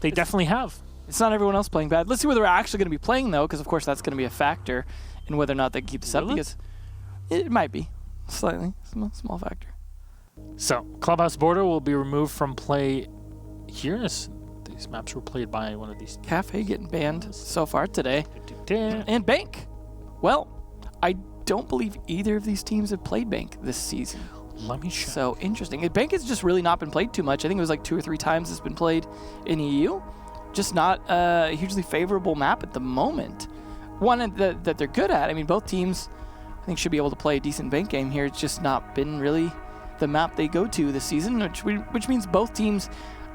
They definitely have. It's not everyone else playing bad. Let's see where they're actually going to be playing, though, because, of course, that's going to be a factor in whether or not they can keep this up, because it might be slightly small factor. So, Clubhouse Border will be removed from play here, as these maps were played by one of these. Cafe getting banned so far today. And Bank. Well, I don't believe either of these teams have played Bank this season. Let me check. So interesting. Bank has just really not been played too much. I think it was like 2 or 3 times it's been played in EU. Just not a hugely favorable map at the moment. One that they're good at. I mean, both teams, I think, should be able to play a decent Bank game here. It's just not been really the map they go to this season, which means both teams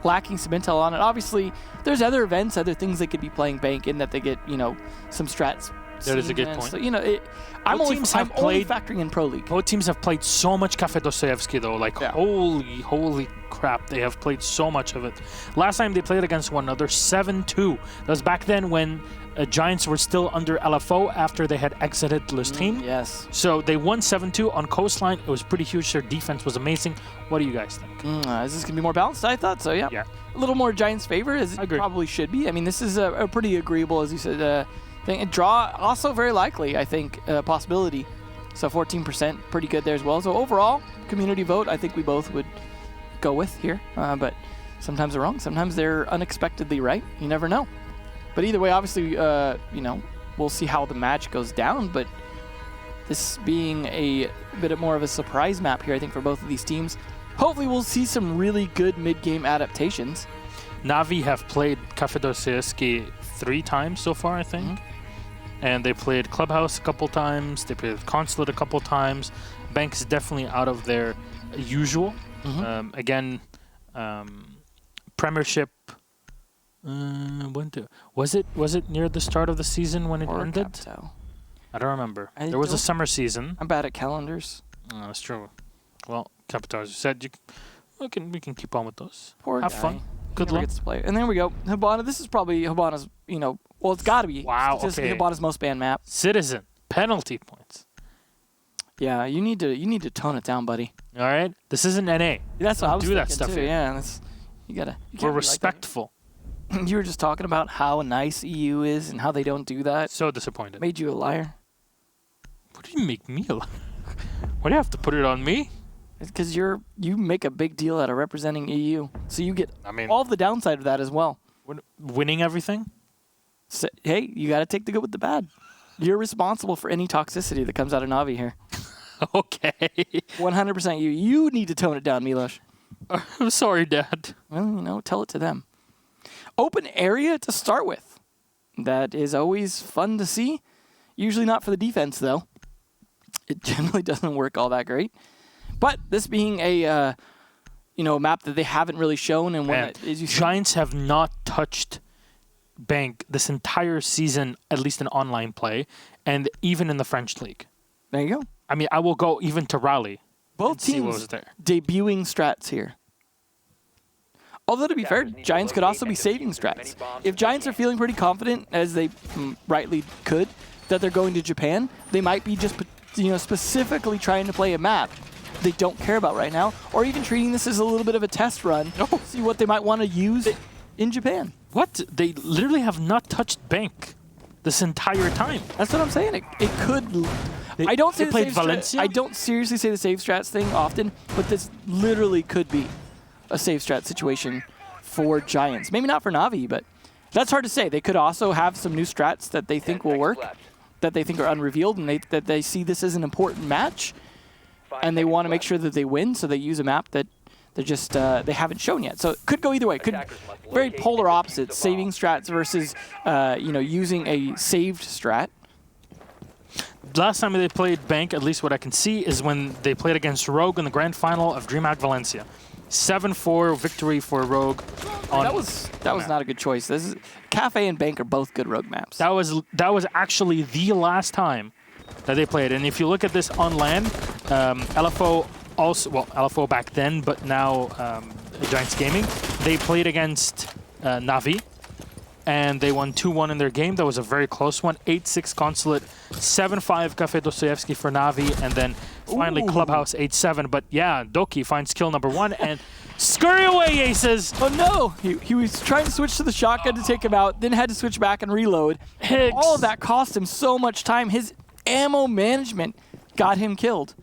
lacking some intel on it. Obviously, there's other events, other things they could be playing Bank in that they get, some strats. That is a good point. So, I'm only factoring in Pro League. Both teams have played so much Café Dostoyevsky, though. Like, holy crap, they have played so much of it. Last time they played against one another, 7-2. That was back then when Giants were still under LFO after they had exited Le Stream. Yes. So they won 7-2 on Coastline. It was pretty huge. Their defense was amazing. What do you guys think? Is this going to be more balanced? I thought so, yeah. A little more Giants' favor, as it probably should be. I mean, this is a pretty agreeable, as you said, thing. A draw, also very likely, I think, possibility. So 14%, pretty good there as well. So overall, community vote, I think we both would go with here. But sometimes they're wrong. Sometimes they're unexpectedly right. You never know. But either way, obviously, we'll see how the match goes down. But this being a bit more of a surprise map here, I think, for both of these teams. Hopefully, we'll see some really good mid-game adaptations. Navi have played Café Dostoyevsky 3 times so far, I think. And they played Clubhouse a couple times. They played Consulate a couple times. Bank is definitely out of their usual. Again, Premiership. Was it near the start of the season when it ended? Capito. I don't remember. There was a summer season. I'm bad at calendars. That's true. Well, Capito, as you said, we can keep on with those. Have guy. fun. Good luck. Gets to play. And there we go. Hibana. This is probably Hibana's. Well, it's got to be. Wow. Okay. Hibana's most banned map. Citizen penalty points. Yeah, you need to tone it down, buddy. All right. This isn't NA. That's what I was do that stuff too. Here. Yeah, We're respectful. Like you were just talking about how nice EU is and how they don't do that. So disappointed. Made you a liar. What do you make me a liar? Why do you have to put it on me? It's because you make a big deal out of representing EU, so you get all the downside of that as well. Winning everything? So, hey, you got to take the good with the bad. You're responsible for any toxicity that comes out of Navi here. Okay. 100% you. You need to tone it down, Milos. I'm sorry, Dad. Well, tell it to them. Open area to start with. That is always fun to see. Usually not for the defense, though. It generally doesn't work all that great. But this being a map that they haven't really shown, and one that is Giants have not touched Bank this entire season, at least in online play, and even in the French league. There you go. I mean, I will go even to Raleigh. Both teams debuting strats here. Although, to be fair, Giants could also be saving strats. If Giants are feeling pretty confident, as they rightly could, that they're going to Japan, they might be just specifically trying to play a map they don't care about right now, or even treating this as a little bit of a test run, see what they might want to use in Japan. What? They literally have not touched Bank this entire time. That's what I'm saying. It could. I don't say played Valencia. I don't seriously say the save strats thing often, but this literally could be a save strat situation for Giants. Maybe not for Navi, but that's hard to say. They could also have some new strats that they think will work, that they think are unrevealed, and that they see this as an important match, and they want to make sure that they win, so they use a map that they're just they haven't shown yet. So it could go either way. Could very polar opposites, saving strats versus using a saved strat. Last time they played Bank, at least what I can see, is when they played against Rogue in the grand final of DreamHack Valencia. 7-4 victory for Rogue. That was not a good choice. This is Cafe and Bank are both good Rogue maps. That was actually the last time that they played. And if you look at this on land, LFO also, well, LFO back then, but now Giants Gaming, they played against Navi, and they won 2-1 in their game. That was a very close one. 8-6 Consulate, 7-5 Café Dostoyevsky for Navi, and then Finally, Ooh. Clubhouse 8-7. But yeah, Doki finds kill number 1 and scurry away, Aces. Oh no! He was trying to switch to the shotgun to take him out, then had to switch back and reload. Hicks. All of that cost him so much time. His ammo management got him killed.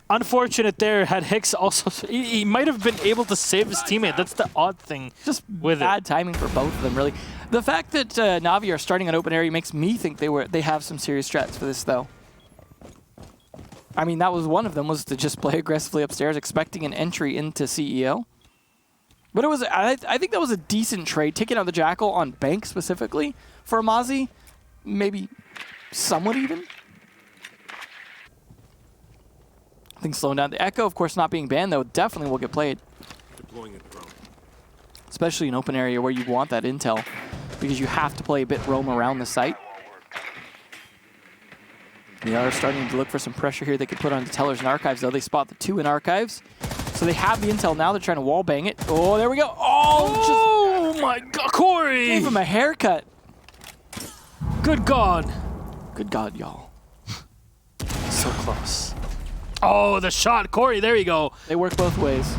Unfortunate there. Had Hicks also, he might have been able to save his teammate. That's the odd thing. Just with bad timing for both of them, really. The fact that Na'Vi are starting an open area makes me think they have some serious strats for this, though. I mean, that was one of them, was to just play aggressively upstairs, expecting an entry into CEO. But it was, I think that was a decent trade, taking out the Jackal on Bank specifically for Amazi, maybe somewhat even. I think slowing down the Echo, of course, not being banned, though, definitely will get played. Deploying a drone. Especially in open area where you want that intel, because you have to play a bit roam around the site. They are starting to look for some pressure here they could put onto Tellers and Archives, though. They spot the 2 in Archives. So they have the intel now. They're trying to wall bang it. Oh, there we go. Oh my God, Corey! Gave him a haircut. Good God. Good God, y'all. So close. Oh, the shot. Corey, there you go. They work both ways.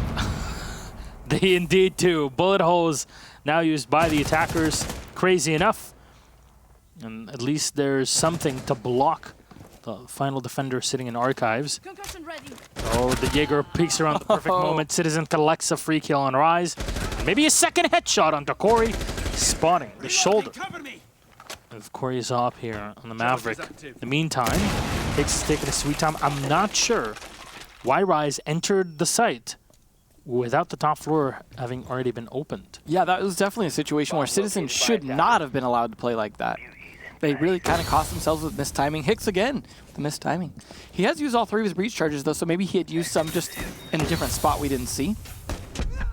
They indeed do. Bullet holes now used by the attackers. Crazy enough. And at least there's something to block the final defender sitting in Archives. Oh, the Jaeger peeks around the perfect moment. Citizen collects a free kill on Rise. Maybe a second headshot onto Corey, spotting the shoulder of Corey is up here on the Maverick. In the meantime, Hicks is taking a sweet time. I'm not sure why Rise entered the site without the top floor having already been opened. Yeah, that was definitely a situation where Citizens should not have been allowed to play like that. They really kind of cost themselves with mistiming. Hicks again, the mistiming. He has used all 3 of his breach charges, though, so maybe he had used some just in a different spot we didn't see.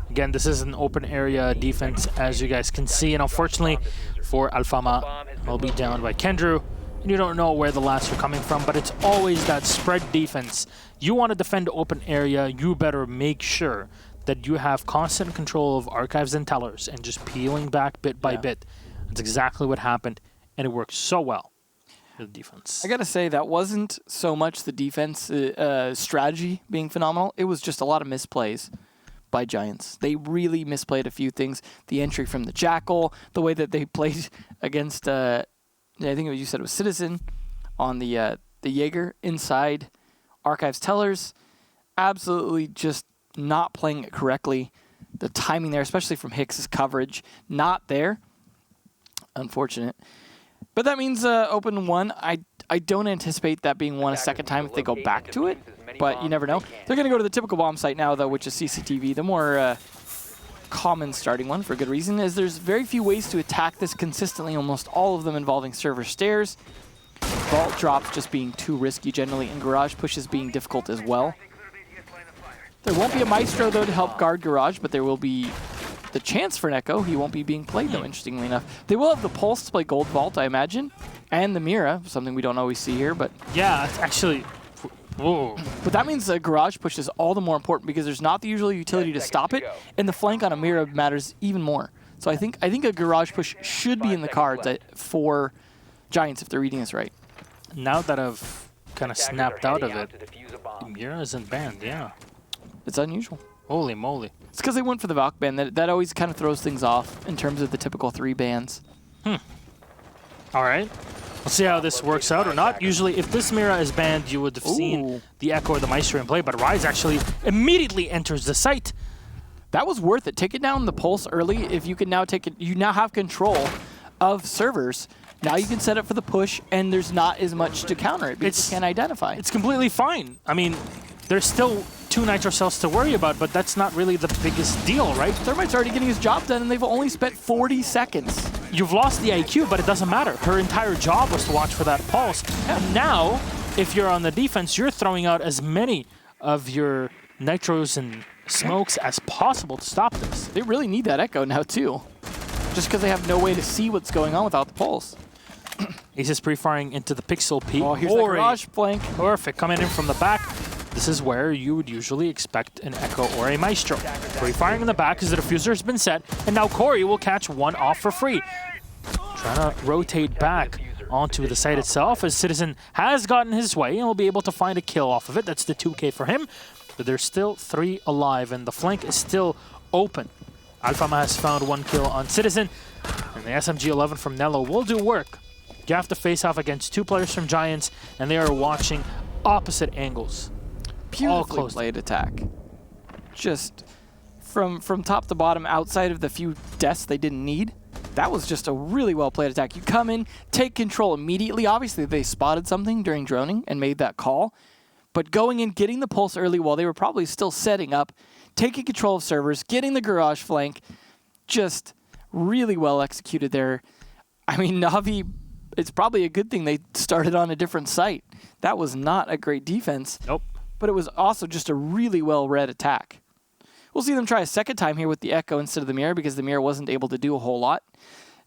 Again, this is an open area defense, as you guys can see, and unfortunately for Alfama, will be down by Kendrew. And you don't know where the last are coming from, but it's always that spread defense. You want to defend open area, you better make sure that you have constant control of Archives and Tellers and just peeling back bit by bit. That's exactly what happened, and it worked so well with the defense. I gotta say, that wasn't so much the defense strategy being phenomenal. It was just a lot of misplays by Giants. They really misplayed a few things. The entry from the Jackal, the way that they played against, I think you said it was Citizen on the Jaeger inside Archives Tellers. Absolutely just not playing it correctly. The timing there, especially from Hicks' coverage, not there. Unfortunate. But that means open 1. I don't anticipate that being won a second time if they go back to it, but you never know. They're going to go to the typical bomb site now, though, which is CCTV, the more common starting one for good reason, is there's very few ways to attack this consistently, almost all of them involving server stairs. Vault drops just being too risky generally, and garage pushes being difficult as well. There won't be a Maestro, though, to help guard garage, but there will be the chance for an Echo. He won't be being played, though, interestingly enough. They will have the Pulse to play Gold Vault, I imagine, and the Mira, something we don't always see here, but... Yeah, it's actually... Whoa. But that means the garage push is all the more important because there's not the usual utility to stop it, and the flank on a Mira matters even more. So I think a garage push should be in the cards for Giants if they're reading this right. Now that I've kind of snapped out of it, Mira isn't banned, yeah. It's unusual. Holy moly. It's because they went for the Valk ban. That always kind of throws things off in terms of the typical 3 bans. All right. We'll see how this works out or not. Usually, if this Mira is banned, you would have seen the Echo or the Maestro in play, but Rise actually immediately enters the site. That was worth it. Take it down the Pulse early. If you can now take it, you now have control of servers. Now you can set up for the push, and there's not as much to counter it because you can't identify. It's completely fine. I mean, there's still 2 Nitro cells to worry about, but that's not really the biggest deal, right? Thermite's already getting his job done, and they've only spent 40 seconds. You've lost the IQ, but it doesn't matter. Her entire job was to watch for that pulse. And now, if you're on the defense, you're throwing out as many of your Nitros and smokes as possible to stop this. They really need that Echo now, too. Just because they have no way to see what's going on without the pulse. Ace is pre-firing into the Pixel Peak. Oh, here's the garage flank. Perfect, coming in from the back. This is where you would usually expect an Echo or a Maestro. Pre-firing in the back as the diffuser has been set, and now Corey will catch one off for free. Trying to rotate back onto the site itself, as Citizen has gotten his way and will be able to find a kill off of it. That's the 2K for him. But there's still 3 alive, and the flank is still open. Alfama has found 1 kill on Citizen, and the SMG-11 from Nello will do work. You have to face off against 2 players from Giants, and they are watching opposite angles. Beautifully played attack. Just from top to bottom, outside of the few deaths they didn't need, that was just a really well-played attack. You come in, take control immediately. Obviously, they spotted something during droning and made that call. But going in, getting the pulse early while they were probably still setting up, taking control of servers, getting the garage flank, just really well executed there. I mean, Na'Vi, it's probably a good thing they started on a different site. That was not a great defense. Nope. But it was also just a really well-read attack. We'll see them try a second time here with the Echo instead of the Mirror, because the Mirror wasn't able to do a whole lot.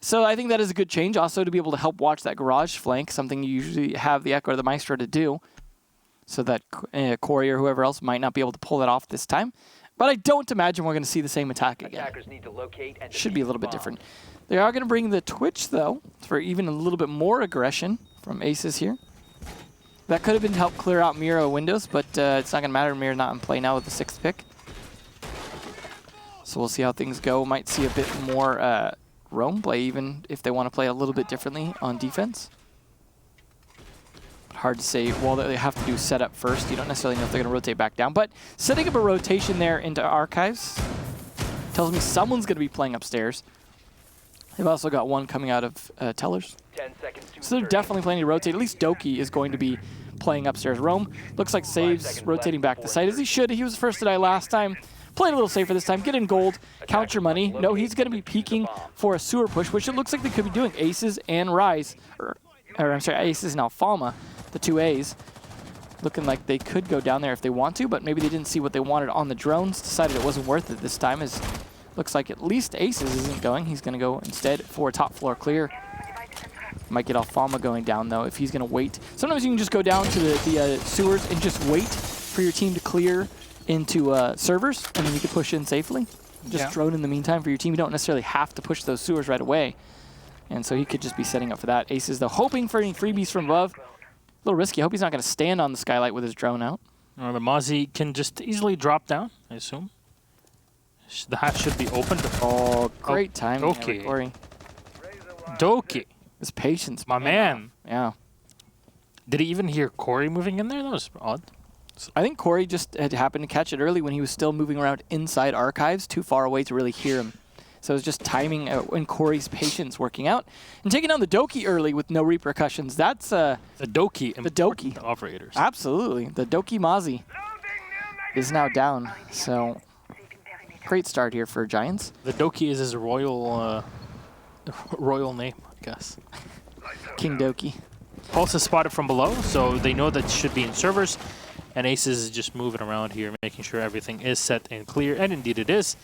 So I think that is a good change, also to be able to help watch that garage flank, something you usually have the Echo or the Maestro to do, so that Corey or whoever else might not be able to pull that off this time. But I don't imagine we're going to see the same attack again. Should be a little bit different. They are going to bring the Twitch, though, for even a little bit more aggression from Aces here. That could have been helped clear out Miro windows, but it's not going to matter. Miro not in play now with the 6th pick. So we'll see how things go. Might see a bit more roam play, even if they want to play a little bit differently on defense. But hard to say. Well, they have to do setup first. You don't necessarily know if they're going to rotate back down. But setting up a rotation there into Archives tells me someone's going to be playing upstairs. They've also got 1 coming out of Tellers. 10 seconds to So they're definitely planning to rotate. At least Doki is going to be playing upstairs. Roam looks like Saves rotating back to site as he should. He was the first to die last time. Playing a little safer this time. Get in gold. Count your money. No, he's going to be peeking for a sewer push, which it looks like they could be doing. Aces and Rise. Or I'm sorry, Aces and Alfama, the 2 A's. Looking like they could go down there if they want to, but maybe they didn't see what they wanted on the drones. Decided it wasn't worth it this time, as looks like at least Aces isn't going. He's going to go instead for a top floor clear. Might get Alfama going down, though, if he's going to wait. Sometimes you can just go down to the sewers and just wait for your team to clear into servers, and then you can push in safely. Just drone in the meantime for your team. You don't necessarily have to push those sewers right away. And so he could just be setting up for that. Aces, though, hoping for any freebies from above. A little risky. I hope he's not going to stand on the skylight with his drone out. Or the Mozzie can just easily drop down, I assume. The hatch should be open. Oh, great timing. Doki. Corey. Doki. His patience. My man. Yeah. Did he even hear Corey moving in there? That was odd. I think Corey just had happened to catch it early when he was still moving around inside Archives, too far away to really hear him. So it was just timing and Corey's patience working out. And taking down the Doki early with no repercussions. That's the Doki. The Doki. Operators. Absolutely. The Doki Mozzie is now down. So great start here for Giants. The Doki is his royal name, I guess. King Doki. Pulse is spotted from below, so they know that should be in servers. And Aces is just moving around here, making sure everything is set and clear. And indeed it is.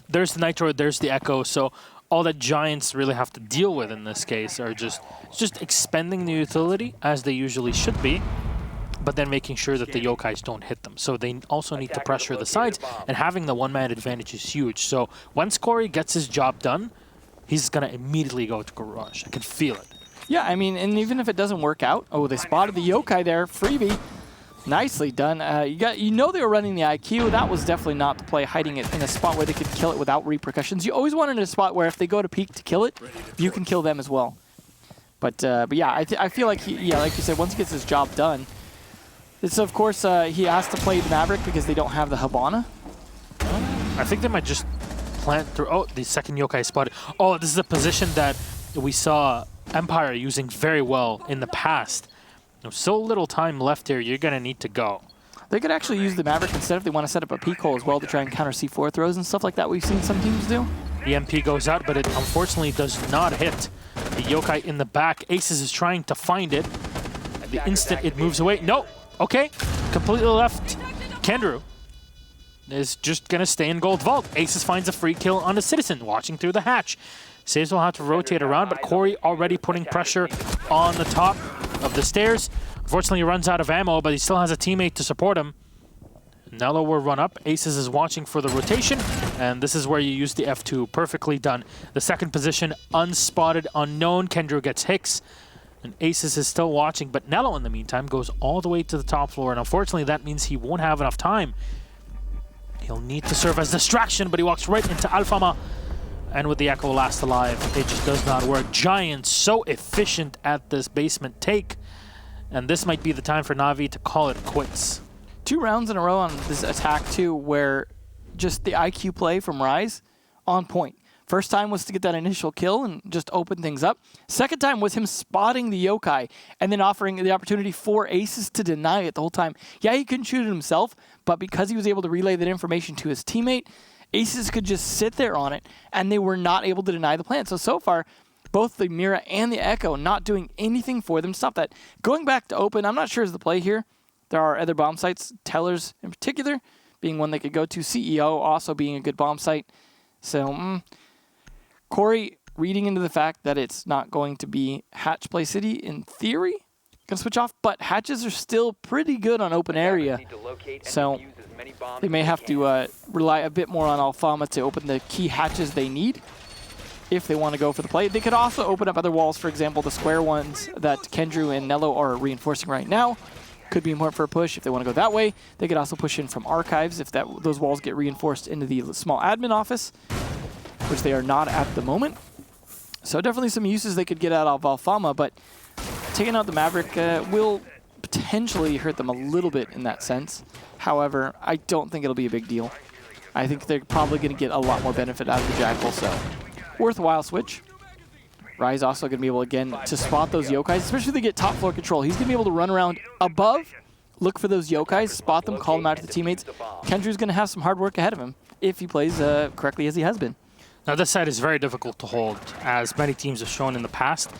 There's the Nitro, there's the Echo. So all that Giants really have to deal with in this case are just expending the utility as they usually should be, but then making sure that the Yokais don't hit them. So they also need to pressure the sides, and having the one-man advantage is huge. So once Corey gets his job done, he's going to immediately go to Garage. I can feel it. Yeah, I mean, and even if it doesn't work out, oh, they spotted the Yokai there, freebie. Nicely done. You know they were running the IQ. That was definitely not the play, hiding it in a spot where they could kill it without repercussions. You always want it in a spot where if they go to peek to kill it, you can kill them as well. But yeah, I feel like, like you said, once he gets his job done, it's of course he has to play the Maverick because they don't have the Habana. I think they might just plant through. Oh, the second Yokai spotted. Oh, this is a position that we saw Empire using very well in the past. So little time left here, you're going to need to go. They could actually use the Maverick instead if they want to set up a peek hole as well to try and counter C4 throws and stuff like that we've seen some teams do. The MP goes out, but it unfortunately does not hit the Yokai in the back. Aces is trying to find it. The instant it moves away. No. Okay. Completely left. Kendrew is just going to stay in Gold Vault. Aces finds a free kill on a Citizen watching through the hatch. Saves will have to rotate around, but Corey already putting pressure on the top of the stairs. Unfortunately, he runs out of ammo, but he still has a teammate to support him. Nello will run up. Aces is watching for the rotation. And this is where you use the F2. Perfectly done. The second position, unspotted, unknown. Kendra gets Hicks. And Aces is still watching, but Nello, in the meantime, goes all the way to the top floor. And unfortunately, that means he won't have enough time. He'll need to serve as distraction, but he walks right into Alfama. And with the Echo last alive, it just does not work. Giants so efficient at this basement take. And this might be the time for Na'Vi to call it quits. 2 rounds in a row on this attack, too, where just the IQ play from Rise on point. First time was to get that initial kill and just open things up. Second time was him spotting the yokai and then offering the opportunity for Aces to deny it the whole time. Yeah, he couldn't shoot it himself, but because he was able to relay that information to his teammate, Aces could just sit there on it, and they were not able to deny the plant. So far, both the Mira and the Echo not doing anything for them to stop that. Going back to open, I'm not sure is the play here. There are other bomb sites, Tellers in particular, being one they could go to. CEO also being a good bomb site. So, Corey reading into the fact that it's not going to be Hatch Play City, in theory, can switch off, but hatches are still pretty good on open area. So they may have to rely a bit more on Alfama to open the key hatches they need if they want to go for the play. They could also open up other walls, for example, the square ones that Kendrew and Nello are reinforcing right now. Could be important for a push if they want to go that way. They could also push in from archives if those walls get reinforced into the small admin office, which they are not at the moment. So definitely some uses they could get out of Alfama, but taking out the Maverick will potentially hurt them a little bit in that sense. However, I don't think it'll be a big deal. I think they're probably going to get a lot more benefit out of the Jackal, so worthwhile switch. Rise also going to be able, again, to spot those yokais, especially if they get top floor control. He's going to be able to run around above, look for those yokais, spot them, call them out to the teammates. Kendrew's going to have some hard work ahead of him if he plays correctly as he has been. Now, this side is very difficult to hold, as many teams have shown in the past.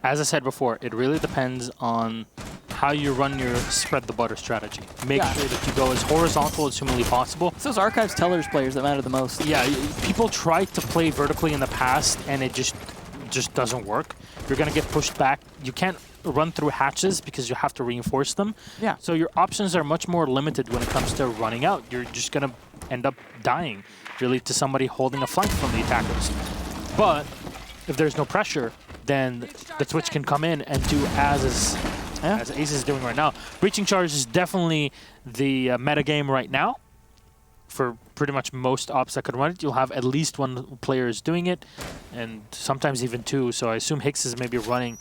As I said before, it really depends on how you run your spread the butter strategy. Make sure that you go as horizontal as humanly possible. It's those Archives Tellers players that matter the most. Yeah, people tried to play vertically in the past, and it just doesn't work. You're going to get pushed back. You can't run through hatches because you have to reinforce them. Yeah. So your options are much more limited when it comes to running out. You're just going to end up dying, really, to somebody holding a flank from the attackers. But if there's no pressure, then the Twitch can come in and do as Ace is doing right now. Breaching Charge is definitely the meta game right now. For pretty much most ops that could run it, you'll have at least one player is doing it, and sometimes even 2. So I assume Hicks is maybe running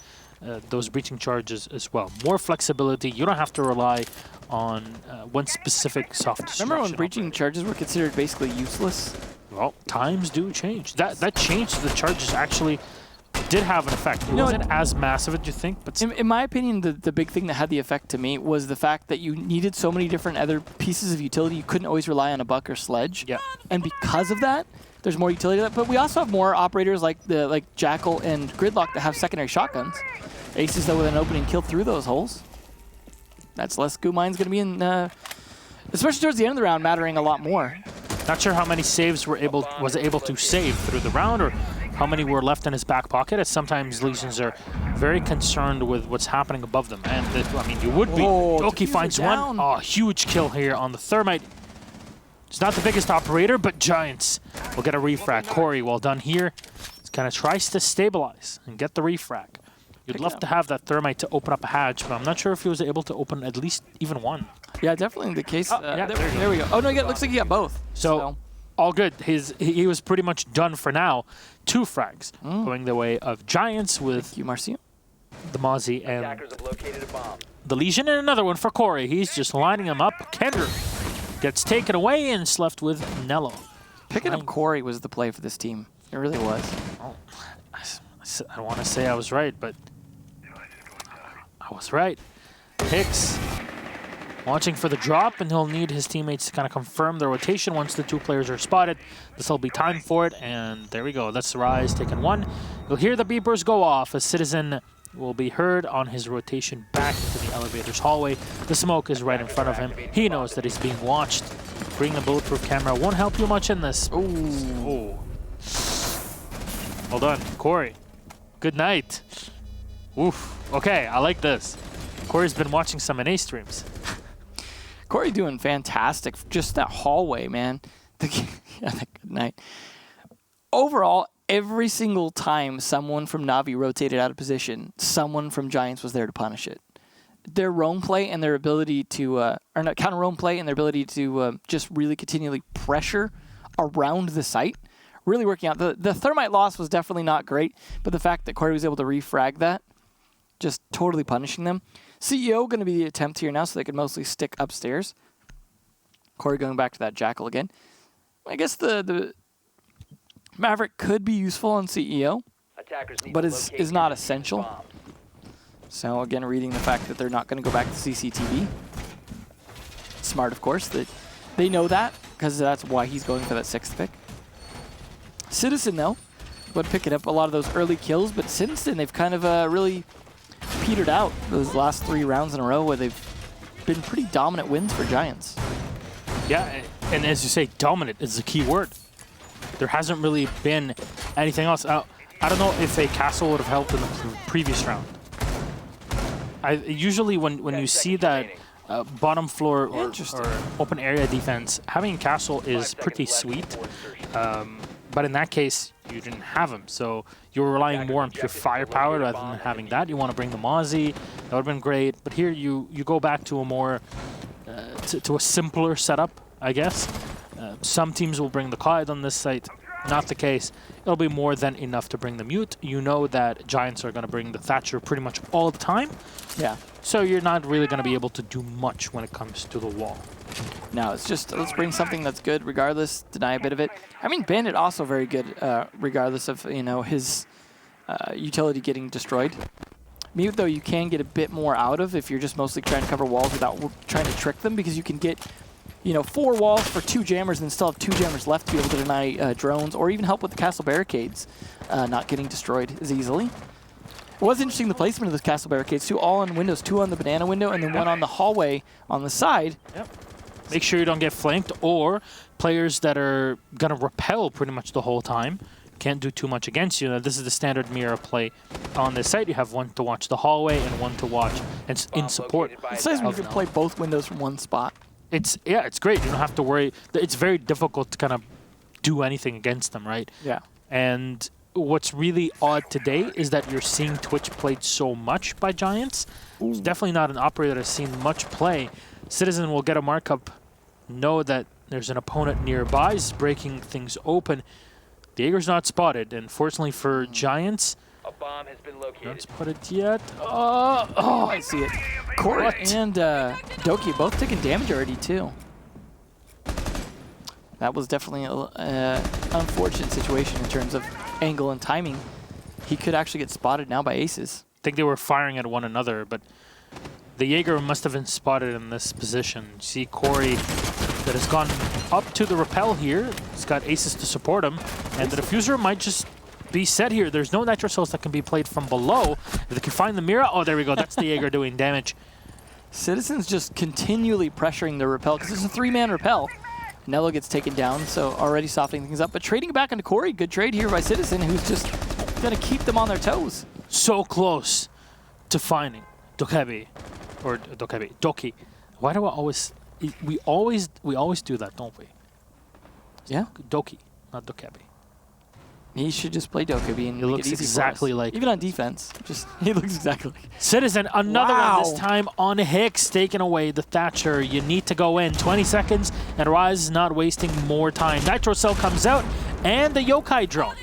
those breaching charges as well. More flexibility. You don't have to rely on one specific soft destruction. Remember when breaching charges were considered basically useless? Well, times do change. That change to the charges actually did have an effect. It wasn't as massive as you think, but in my opinion, the big thing that had the effect to me was the fact that you needed so many different other pieces of utility. You couldn't always rely on a buck or sledge. Yeah. And because of that, there's more utility to that. But we also have more operators like Jackal and Gridlock that have secondary shotguns. Aces, though, with an opening kill through those holes. That's less goo mines going to be in, especially towards the end of the round, mattering a lot more. Not sure how many saves was able to save through the round, or how many were left in his back pocket, as sometimes Legions are very concerned with what's happening above them. And, I mean, you would be. Doki finds one. Oh, huge kill here on the Thermite. It's not the biggest operator, but Giants will get a refrag. Corey, well done here. He kind of tries to stabilize and get the refrag. You'd love to have that Thermite to open up a hatch, but I'm not sure if he was able to open at least even one. Yeah, definitely the case. Yeah, there we go. Oh, no, it looks like he got both. So all good. He was pretty much done for now. 2 frags going the way of Giants with you, Marcio. The Mozzie and the Legion, and another one for Corey. He's just lining them up. Kendra gets taken away and is left with Nello. Picking up Corey was the play for this team. It really was. Oh, I want to say I was right, but I was right. Hicks watching for the drop, and he'll need his teammates to kind of confirm the rotation once the 2 players are spotted. This will be time for it, and there we go. That's the Rise taking 1. You'll hear the beepers go off. A Citizen will be heard on his rotation back into the elevator's hallway. The smoke is right in front of him. He knows that he's being watched. Bringing a bulletproof camera won't help you much in this. Ooh. Well done, Corey. Good night. Oof. Okay, I like this. Corey's been watching some NA streams. Corey doing fantastic. Just that hallway, man. Good night. Overall, every single time someone from Na'Vi rotated out of position, someone from Giants was there to punish it. Their roam play and their ability to, or not counter roam play and their ability to just really continually pressure around the site, really working out. The thermite loss was definitely not great, but the fact that Corey was able to refrag that, just totally punishing them. CEO going to be the attempt here now, so they can mostly stick upstairs. Corey going back to that Jackal again. I guess the Maverick could be useful on CEO, but is not essential. So again, reading the fact that they're not going to go back to CCTV. Smart, of course, that they know that, because that's why he's going for that 6th pick. Citizen, though, would pick it up a lot of those early kills, but Citizen, they've kind of really petered out those last 3 rounds in a row where they've been pretty dominant wins for Giants. Yeah, and as you say, dominant is the key word. There hasn't really been anything else. I don't know if a castle would have helped in the previous round. Usually when you see that bottom floor or open area defense, having a castle is pretty sweet. But in that case, you didn't have him. So you were relying more on pure firepower rather than having that. You want to bring the Mozzie. That would have been great. But here you go back to a more, to a simpler setup, I guess. Some teams will bring the Clyde on this site. Not the case. It'll be more than enough to bring the Mute. You know that Giants are going to bring the Thatcher pretty much all the time. Yeah. So you're not really going to be able to do much when it comes to the wall. No, it's just, let's bring something that's good regardless, deny a bit of it. I mean, Bandit also very good regardless of, you know, his utility getting destroyed. Mute, though, you can get a bit more out of if you're just mostly trying to cover walls without trying to trick them, because you can get, you know, 4 walls for 2 jammers and still have 2 jammers left to be able to deny drones, or even help with the castle barricades not getting destroyed as easily. It was interesting, the placement of those castle barricades, 2 all on windows, 2 on the banana window, and then 1 on the hallway on the side. Yep. Make sure you don't get flanked, or players that are going to repel pretty much the whole time can't do too much against you. Now, this is the standard mirror play on this site. You have 1 to watch the hallway and 1 to watch and in support. It says you can play both windows from 1 spot. It's great. You don't have to worry. It's very difficult to kind of do anything against them, right? Yeah. And what's really odd today is that you're seeing Twitch played so much by Giants. It's definitely not an operator that has seen much play. Citizen will get a markup, know that there's an opponent nearby, is breaking things open. The Jaeger's not spotted, and fortunately for Giants, a bomb has been located. Not spotted yet. Oh, I see it. Corey and Doki both taking damage already, too. That was definitely an unfortunate situation in terms of angle and timing. He could actually get spotted now by aces. I think they were firing at one another, but the Jaeger must have been spotted in this position. You see Corey that has gone up to the rappel here. He's got aces to support him, and the diffuser might just be set here. There's no nitro cells that can be played from below. If they can find the mirror, oh, there we go. That's the Jaeger doing damage. Citizen's just continually pressuring the rappel because it's a 3-man rappel. Nello gets taken down, so already softening things up. But trading back into Corey, good trade here by Citizen, who's just going to keep them on their toes. So close to finding Dokebi, or Doki. Why do I always... We always do that, don't we? Yeah. Doki, not Dokebi. He should just play Dokebi and he looks exactly like... Even on defense, he looks exactly like... Citizen, another one this time on Hicks, taking away the Thatcher. You need to go in. 20 seconds, and Rise is not wasting more time. Nitro Cell comes out, and the Yokai drone.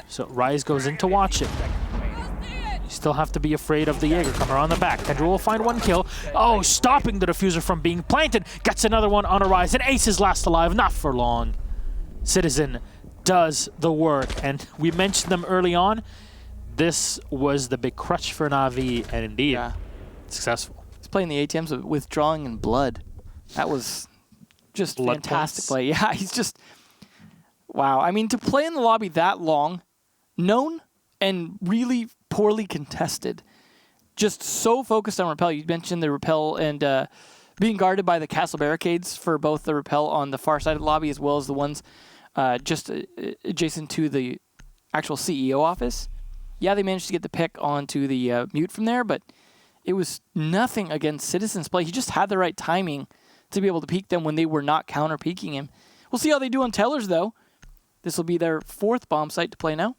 So Rise goes in to watch it. You still have to be afraid of the Jaeger coming around the back. Kendra will find 1 kill. Oh, stopping the diffuser from being planted. Gets another one on a Rise, and Ace is last alive, not for long. Citizen does the work, and we mentioned them early on. This was the big crutch for Na'Vi, and indeed, successful. He's playing the ATMs of Withdrawing and Blood. That was just blood fantastic points. play. Yeah, he's just... Wow. I mean, to play in the lobby that long, known and really poorly contested, just so focused on rappel. You mentioned the rappel and being guarded by the castle barricades for both the rappel on the far side of the lobby as well as the ones just adjacent to the actual CEO office. Yeah, they managed to get the pick onto the Mute from there, but it was nothing against Citizen's play. He just had the right timing to be able to peek them when they were not counter-peeking him. We'll see how they do on Tellers, though. This will be their 4th bomb site to play now,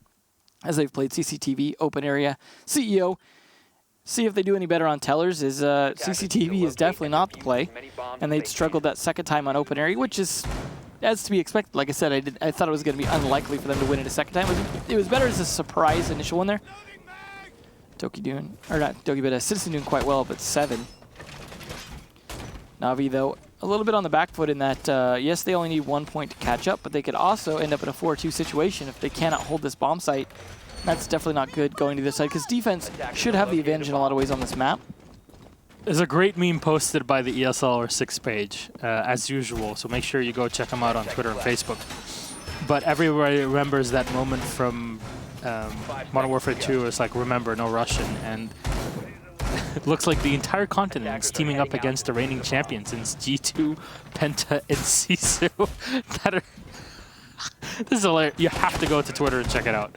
as they've played CCTV, Open Area, CEO. See if they do any better on Tellers. CCTV is definitely not the play, and they'd struggled that 2nd time on Open Area, which is as to be expected. Like I said, I thought it was going to be unlikely for them to win it a 2nd time. It was better as a surprise initial one there. Doki doing, or not Doki, but Citizen doing quite well, but 7. Navi, though, a little bit on the back foot in that, yes, they only need 1 point to catch up, but they could also end up in a 4-2 situation if they cannot hold this bomb site. That's definitely not good going to this side, because defense should have the advantage in a lot of ways on this map. There's a great meme posted by the ESL or 6 page, as usual, so make sure you go check them out on Twitter and Facebook. But everybody remembers that moment from Modern Warfare 2. It's like, remember, no Russian, and it looks like the entire continent is teaming up against the reigning champions since G2, Penta, and Sisu. This is hilarious. You have to go to Twitter and check it out.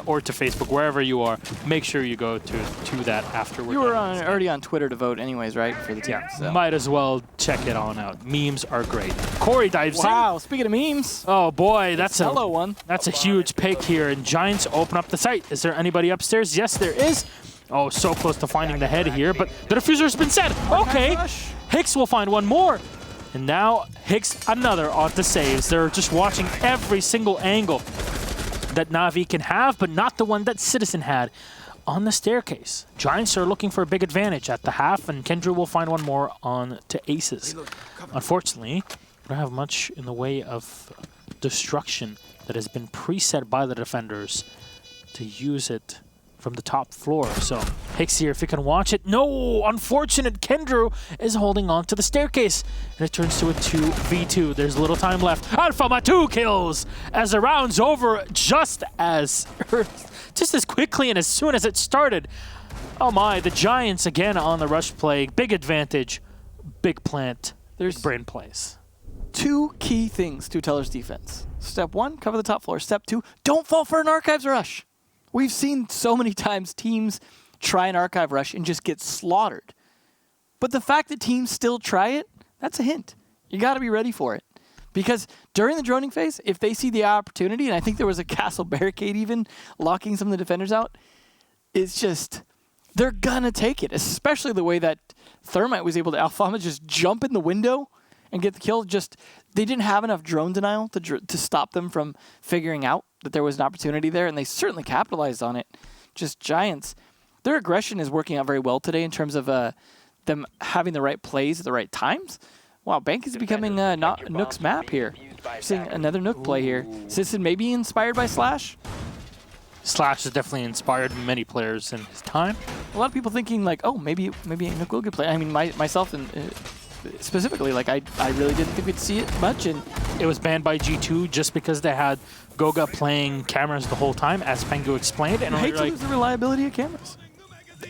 Or to Facebook, wherever you are. Make sure you go to that afterwards. You were already on Twitter to vote anyways, right, for the team? Yeah, so. Might as well check it on out. Memes are great. Corey dives in. Wow, speaking of memes. Oh boy, that's a huge pick here, and Giants open up the site. Is there anybody upstairs? Yes, there is. Oh, so close to finding the head here, but the diffuser's been set. Okay, Hicks will find one more. And now Hicks another onto saves. They're just watching every single angle that Navi can have, but not the one that Citizen had on the staircase. Giants are looking for a big advantage at the half, and Kendra will find one more on to Aces. Unfortunately, we don't have much in the way of destruction that has been preset by the defenders to use it from the top floor. So Hicks here, if you can watch it. No, unfortunate. Kendra is holding on to the staircase, and it turns to a 2v2. There's little time left. Alphama 2 kills as the round's over just as quickly and as soon as it started. Oh my, the Giants again on the rush play. Big advantage, big plant. There's brain plays. 2 key things to Teller's defense. Step 1, cover the top floor. Step 2, don't fall for an archives rush. We've seen so many times teams try an archive rush and just get slaughtered. But the fact that teams still try it, that's a hint. You got to be ready for it. Because during the droning phase, if they see the opportunity, and I think there was a castle barricade even locking some of the defenders out, it's just, they're going to take it. Especially the way that Thermite was able to Alphama just jump in the window and get the kill. Just, they didn't have enough drone denial to stop them from figuring out that there was an opportunity there, and they certainly capitalized on it. Just Giants, their aggression is working out very well today in terms of them having the right plays at the right times. Wow, Bank is becoming not Nook's map here. Seeing another Nook play here. Citizen maybe inspired by Slash? Slash has definitely inspired many players in his time. A lot of people thinking like, oh, maybe Nook will get play. I mean, myself and specifically, like I really didn't think we'd see it much, and it was banned by G2 just because they had Goga playing cameras the whole time, as Pengu explained. And I hate to lose the reliability of cameras.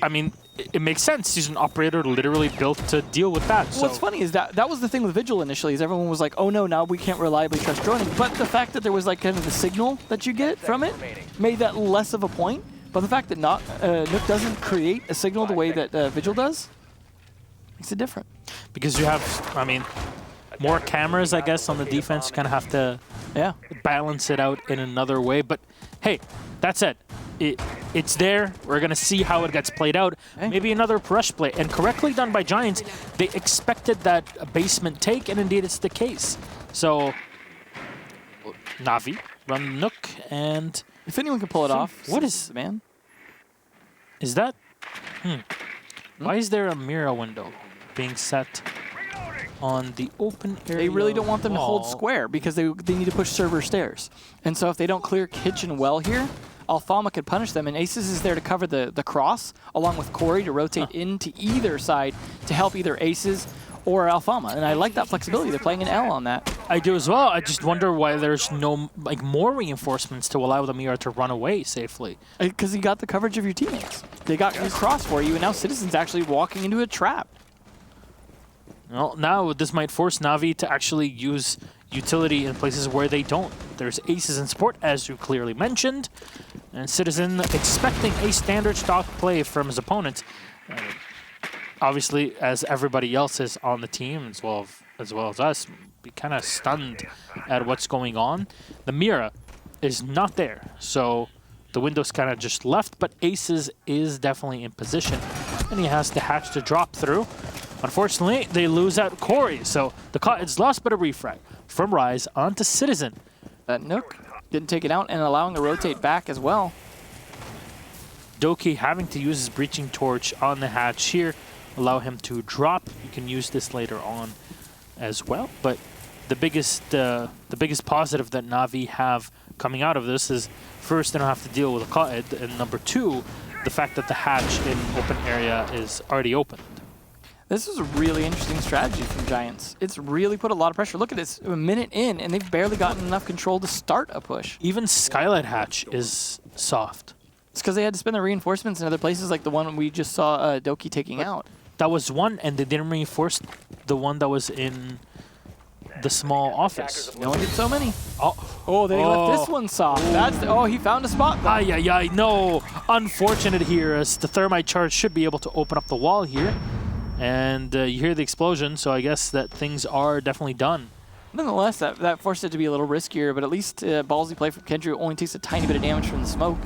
I mean, it makes sense. He's an operator literally built to deal with that. Well, what's funny is that was the thing with Vigil initially, is everyone was like, oh no, now we can't reliably trust droning. But the fact that there was like kind of the signal that you get from it made that less of a point. But the fact that Nook doesn't create a signal the way that Vigil does makes it different. Because you have, I mean, more cameras, I guess, on the defense. You kind of have to balance it out in another way. But hey, that's it. It's there. We're going to see how it gets played out. Hey. Maybe another rush play. And correctly done by Giants. They expected that basement take, and indeed it's the case. So, Navi, run Nook, and if anyone can pull it off, what is the man? Is that? Why is there a mirror window being set on the open area? They really don't want them to hold square because they need to push server stairs. And so if they don't clear kitchen well here, Alphama could punish them, and Aces is there to cover the cross, along with Corey to rotate into either side to help either Aces or Alphama. And I like that flexibility. They're playing an L on that. I do as well. I just wonder why there's no more reinforcements to allow the mirror to run away safely. Because you got the coverage of your teammates. They got your cross for you, and now Citizen's actually walking into a trap. Well, now this might force Navi to actually use utility in places where they don't. There's Aces in support, as you clearly mentioned, and Citizen expecting a standard stock play from his opponent. Obviously, as everybody else is on the team, as well as well as us, be kind of stunned at what's going on. The Mira is not there, so the window's kind of just left, but Aces is definitely in position, and he has the hatch to drop through. Unfortunately, they lose out Corey, so the Cottons lost, but a refrag from Rise onto Citizen. That Nook didn't take it out and allowing to rotate back as well. Doki having to use his breaching torch on the hatch here, allow him to drop. You can use this later on as well, but the biggest positive that Na'Vi have coming out of this is, first, they don't have to deal with a Qa'id, and number two, the fact that the hatch in open area is already opened. This is a really interesting strategy from Giants. It's really put a lot of pressure. Look at this, a minute in, and they've barely gotten enough control to start a push. Even Skylight hatch is soft. It's because they had to spend the reinforcements in other places, like the one we just saw Doki taking out. That was one, and they didn't reinforce the one that was in the small office. No one did so many. Oh, They left this one soft. That's he found a spot. Ay, no. Unfortunate here, as the thermite charge should be able to open up the wall here. And you hear the explosion, so I guess that things are definitely done. Nonetheless, that forced it to be a little riskier, but at least ballsy play from Kendrick only takes a tiny bit of damage from the smoke.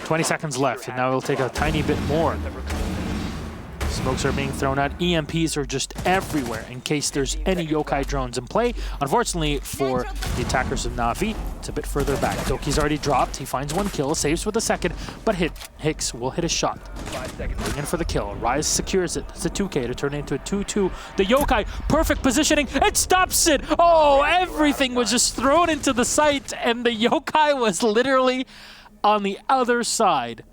20 seconds left, and now it'll take a tiny bit more. Smokes are being thrown out. EMPs are just everywhere in case there's any yokai drones in play. Unfortunately for the attackers of Na'Vi, it's a bit further back. Doki's already dropped. He finds one kill, saves with a second, but Hicks will hit a shot. Going in for the kill. Rise secures it. It's a 2K to turn it into a 2-2. The yokai, perfect positioning. It stops it. Oh, everything was just thrown into the site, and the yokai was literally on the other side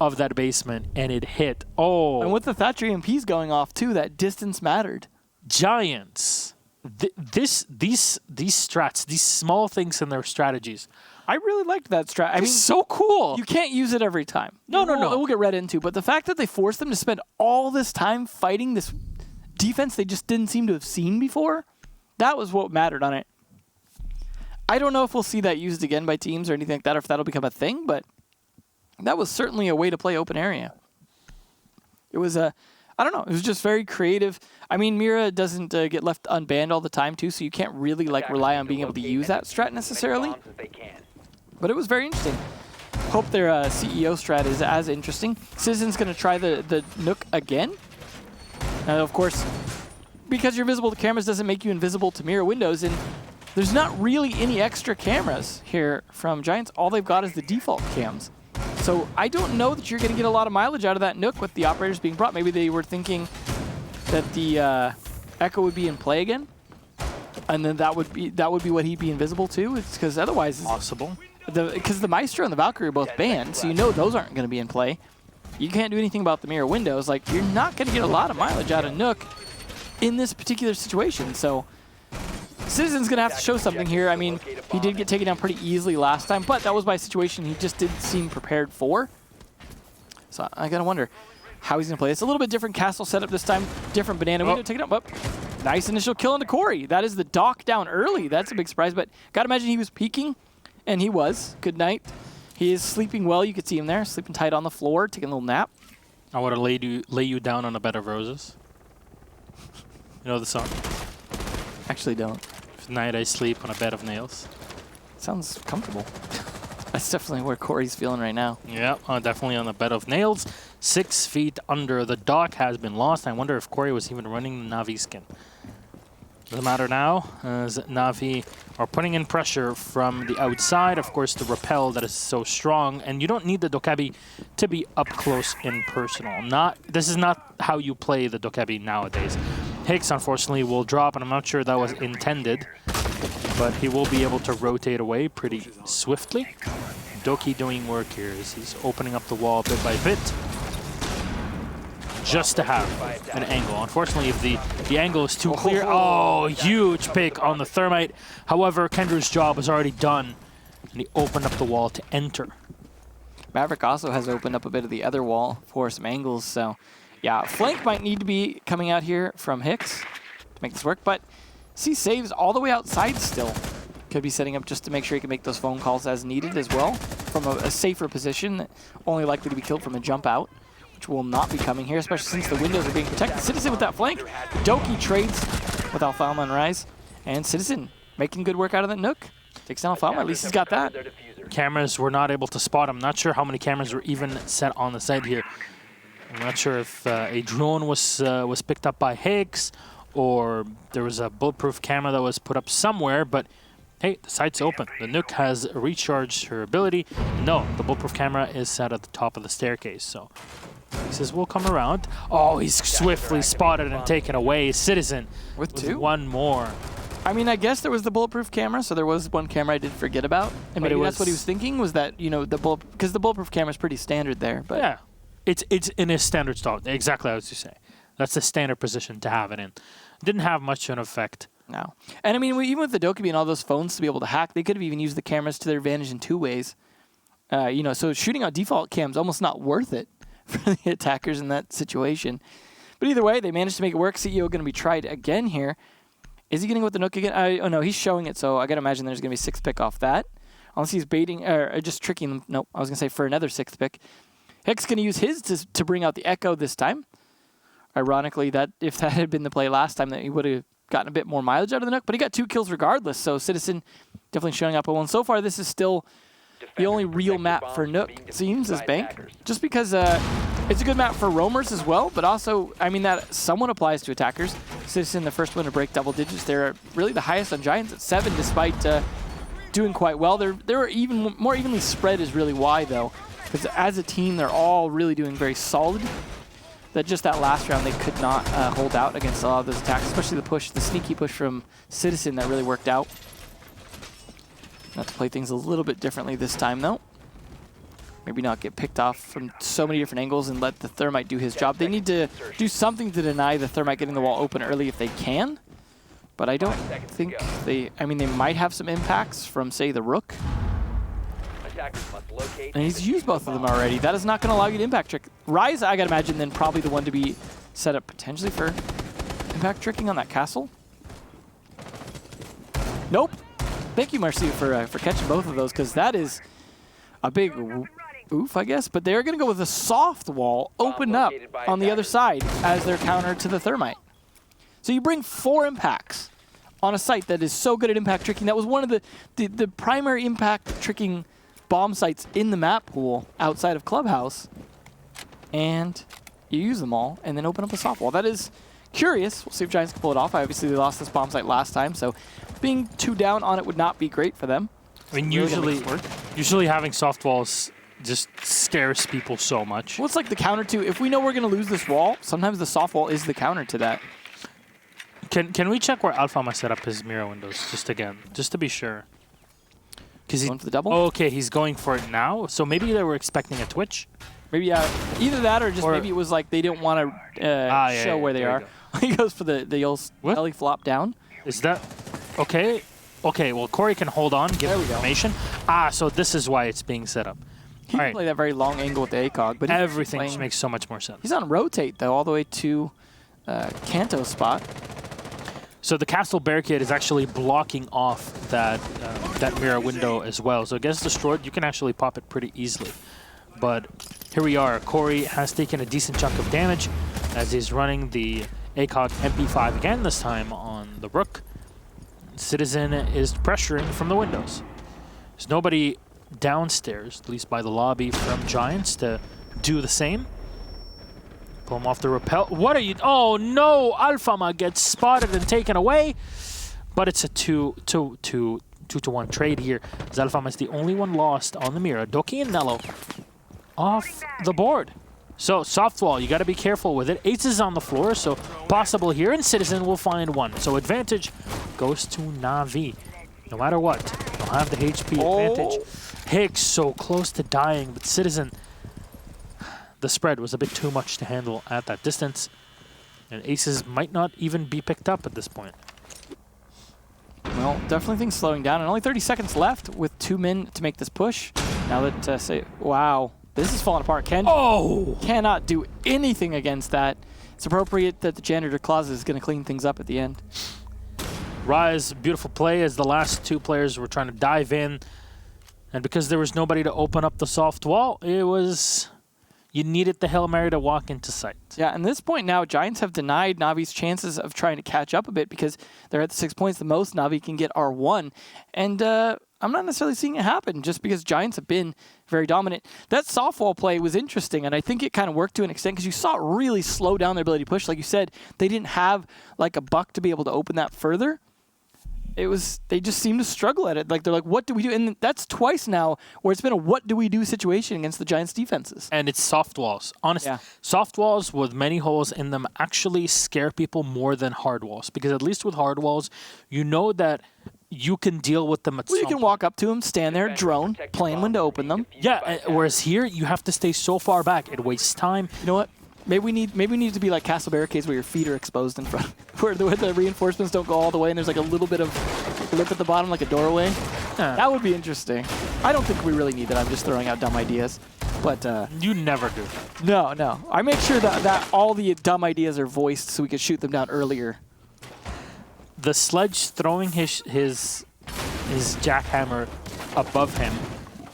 of that basement, and it hit. Oh. And with the Thatcher EMPs going off too, that distance mattered. Giants. These strats, these small things in their strategies. I really liked that strat. I mean, so cool. You can't use it every time. No. We'll get read into, but the fact that they forced them to spend all this time fighting this defense they just didn't seem to have seen before, that was what mattered on it. I don't know if we'll see that used again by teams or anything like that, or if that'll become a thing, but that was certainly a way to play open area. It was I don't know, it was just very creative. I mean, Mira doesn't get left unbanned all the time too, so you can't really rely on being able to use that strat necessarily. But it was very interesting. Hope their CEO strat is as interesting. Citizen's going to try the Nook again. Of course, because you're visible to cameras doesn't make you invisible to Mira windows, and there's not really any extra cameras here from Giants. All they've got is the default cams. So I don't know that you're going to get a lot of mileage out of that Nook with the operators being brought. Maybe they were thinking that the Echo would be in play again, and then that would be what he'd be invisible to. It's because otherwise, possible. Because the Maestro and the Valkyrie are both banned, so you know those aren't going to be in play. You can't do anything about the Mirror windows. Like, you're not going to get a lot of mileage out of Nook in this particular situation. So Citizen's going to have to show something here. I mean, he did get taken down pretty easily last time, but that was by a situation he just didn't seem prepared for. So I got to wonder how he's going to play. It's a little bit different castle setup this time. Different banana window. Take it up. Nice initial kill into Corey. That is the dock down early. That's a big surprise, but got to imagine he was peeking, and he was. Good night. He is sleeping well. You could see him there, sleeping tight on the floor, taking a little nap. I want to lay you down on a bed of roses. You know the song? Actually don't. Tonight I sleep on a bed of nails. Sounds comfortable. That's definitely where Corey's feeling right now. Yeah, definitely on a bed of nails. 6 feet under the dock has been lost. I wonder if Corey was even running the Na'Vi skin. Doesn't matter now, as Na'Vi are putting in pressure from the outside. Of course, the rappel that is so strong, and you don't need the Dokkaebi to be up close and personal. This is not how you play the Dokkaebi nowadays. Hicks, unfortunately, will drop, and I'm not sure that was intended, but he will be able to rotate away pretty swiftly. Doki doing work here as he's opening up the wall bit by bit, just to have an angle. Unfortunately, if the angle is too clear, huge pick on the thermite. However, Kendra's job was already done, and he opened up the wall to enter. Maverick also has opened up a bit of the other wall for some angles, so yeah, flank might need to be coming out here from Hicks to make this work, but see saves all the way outside still. Could be setting up just to make sure he can make those phone calls as needed as well from a safer position, only likely to be killed from a jump out, which will not be coming here, especially since the windows are being protected. Citizen with that flank. Doki trades with Alfalma and Rise. And Citizen making good work out of that Nook. Takes down Alfalma, at least he's got that. Cameras were not able to spot him. Not sure how many cameras were even set on the site here. I'm not sure if a drone was picked up by Higgs, or there was a bulletproof camera that was put up somewhere, but hey, the site's open. The Nook has recharged her ability. No, the bulletproof camera is set at the top of the staircase, so he says we'll come around. Oh, he's swiftly spotted and taken away. Citizen with two? One more. I mean, I guess there was the bulletproof camera, so there was one camera I did forget about. And maybe that's what he was thinking, was that, you know, because the bulletproof camera is pretty standard there. But yeah, it's in a standard start, exactly as you say. That's the standard position to have it in. Didn't have much of an effect. No. And I mean, even with the Dokkaebi and all those phones to be able to hack, they could have even used the cameras to their advantage in two ways. You know, so shooting out default cams almost not worth it for the attackers in that situation. But either way, they managed to make it work. CEO going to be tried again here. Is he going to go with the Nook again? Oh, no, he's showing it, so I got to imagine there's going to be 6th pick off that. Unless he's baiting, or just tricking them. Nope, I was going to say for another 6th pick. Hick's going to use his to bring out the Echo this time. Ironically, that if that had been the play last time, that he would have gotten a bit more mileage out of the Nook, but he got 2 kills regardless, so Citizen definitely showing up. And so far, this is still the only real map for Nook, it seems, is Bank. Just because it's a good map for roamers as well, but also, I mean, that somewhat applies to attackers. Citizen, the first one to break double digits. They're really the highest on Giants at 7, despite doing quite well. They're even more evenly spread is really why, though, because as a team, they're all really doing very solid. That just that last round, they could not hold out against a lot of those attacks, especially the sneaky push from Citizen that really worked out. Not to play things a little bit differently this time, though. Maybe not get picked off from so many different angles and let the Thermite do his job. They need to do something to deny the Thermite getting the wall open early if they can. But I don't think they might have some impacts from, say, the Rook. And he's used both of them already. That is not going to allow you to impact trick. Rise, I got to imagine, then probably the one to be set up potentially for impact tricking on that castle. Nope. Thank you, Marcy, for catching both of those, because that is a big oof, I guess. But they're going to go with a soft wall open up on the other side as their counter to the Thermite. So you bring 4 impacts on a site that is so good at impact tricking. That was one of the primary impact tricking bomb sites in the map pool outside of Clubhouse. And you use them all and then open up a soft wall. That is curious. We'll see if Giants can pull it off. Obviously, they lost this bomb site last time, so being 2 down on it would not be great for them. I mean, usually having soft walls just scares people so much. Well, it's like the counter to, if we know we're going to lose this wall, sometimes the soft wall is the counter to that. Can we check where Alfalma set up his mirror windows just to be sure? Because going for the double? Oh, okay, he's going for it now. So maybe they were expecting a twitch. Maybe either that or maybe it was like they didn't want to show where they are. He goes for the old belly flop down. Is that okay? Okay, well Corey can hold on, give information. So this is why it's being set up. He can play that very long angle with the ACOG, but everything just makes so much more sense. He's on rotate though, all the way to Kanto spot. So the castle barricade is actually blocking off that mirror window as well. So it gets destroyed. You can actually pop it pretty easily. But here we are. Corey has taken a decent chunk of damage as he's running the ACOG MP5 again, this time on the Rook. Citizen is pressuring from the windows. There's nobody downstairs, at least by the lobby, from Giants to do the same. Pull him off the rappel. What are you? Oh no! Alfalma gets spotted and taken away. But it's a 2-to-1 trade here. Alfalma is the only one lost on the mirror. Doki and Nello off the board. So soft wall, you got to be careful with it. Ace is on the floor, so possible here, and Citizen will find one. So advantage goes to Na'Vi. No matter what, they'll have the HP advantage. Higgs so close to dying, but Citizen, the spread was a bit too much to handle at that distance. And aces might not even be picked up at this point. Well, definitely things slowing down. And only 30 seconds left with 2 men to make this push. Now that, wow, this is falling apart. Cannot do anything against that. It's appropriate that the janitor closet is going to clean things up at the end. Rise, beautiful play as the last 2 players were trying to dive in. And because there was nobody to open up the soft wall, it was You needed the Hail Mary to walk into sight. Yeah, and at this point now, Giants have denied Navi's chances of trying to catch up a bit because they're at the 6 points. The most Navi can get are 1. And I'm not necessarily seeing it happen just because Giants have been very dominant. That softball play was interesting, and I think it kind of worked to an extent because you saw it really slow down their ability to push. Like you said, they didn't have like a buck to be able to open that further. They just seem to struggle at it. Like they're like, what do we do? And that's twice now where it's been a what do we do situation against the Giants defenses. And it's soft walls. Honestly, soft walls with many holes in them actually scare people more than hard walls, because at least with hard walls, you know that you can deal with them at some point. You can walk up to them, stand there, drone, plan when to open them. Yeah, whereas here you have to stay so far back. It wastes time. You know what? Maybe we need to be like castle barricades where your feet are exposed in front, where the reinforcements don't go all the way and there's like a little bit of lip at the bottom like a doorway. That would be interesting. I don't think we really need that. I'm just throwing out dumb ideas. But you never do. No. I make sure that all the dumb ideas are voiced so we can shoot them down earlier. The sledge throwing his jackhammer above him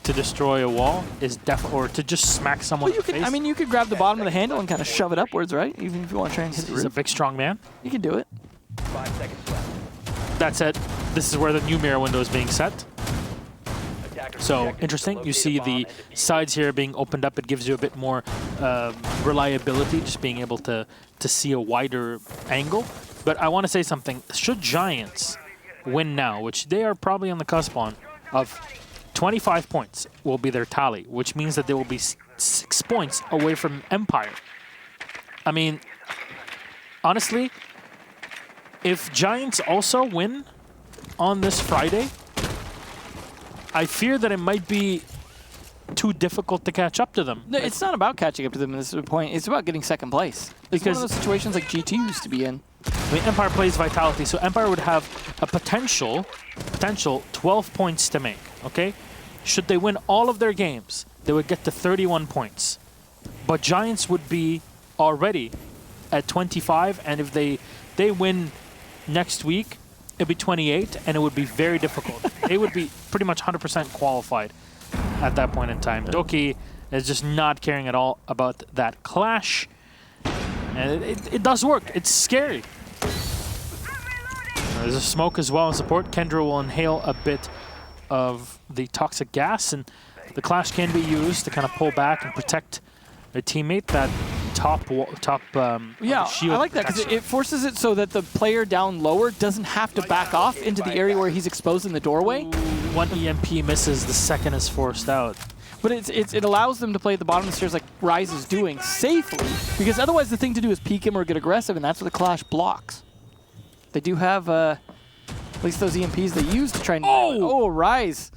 to destroy a wall is or to just smack someone in the face. I mean, you could grab the bottom of the handle and kind of shove it upwards, right? Even if you want to try and hit the roof. He's a big, strong man. You can do it. 5 seconds left. That's it. This is where the new mirror window is being set. So interesting. You see the sides here being opened up. It gives you a bit more reliability, just being able to see a wider angle. But I want to say something. Should Giants win now, which they are probably on the cusp of 25 points will be their tally, which means that they will be 6 points away from Empire. I mean, honestly, if Giants also win on this Friday, I fear that it might be too difficult to catch up to them. No, it's not about catching up to them at this point. It's about getting second place. It's one of those situations like G2 used to be in. I mean, Empire plays Vitality, so Empire would have a potential 12 points to make, okay? Should they win all of their games, they would get to 31 points. But Giants would be already at 25, and if they win next week, it'd be 28, and it would be very difficult. They would be pretty much 100% qualified at that point in time. Doki is just not caring at all about that clash. And it does work. It's scary. There's a smoke as well in support. Kendra will inhale a bit of the toxic gas, and the clash can be used to kind of pull back and protect their teammate. That top shield. I like that because it forces it so that the player down lower doesn't have to back off into the area where he's exposed in the doorway. One EMP misses, the second is forced out. But it allows them to play at the bottom of the stairs like Rise is doing safely, because otherwise the thing to do is peek him or get aggressive, and that's what the clash blocks. They do have at least those EMPs they use to try and... Oh, Rise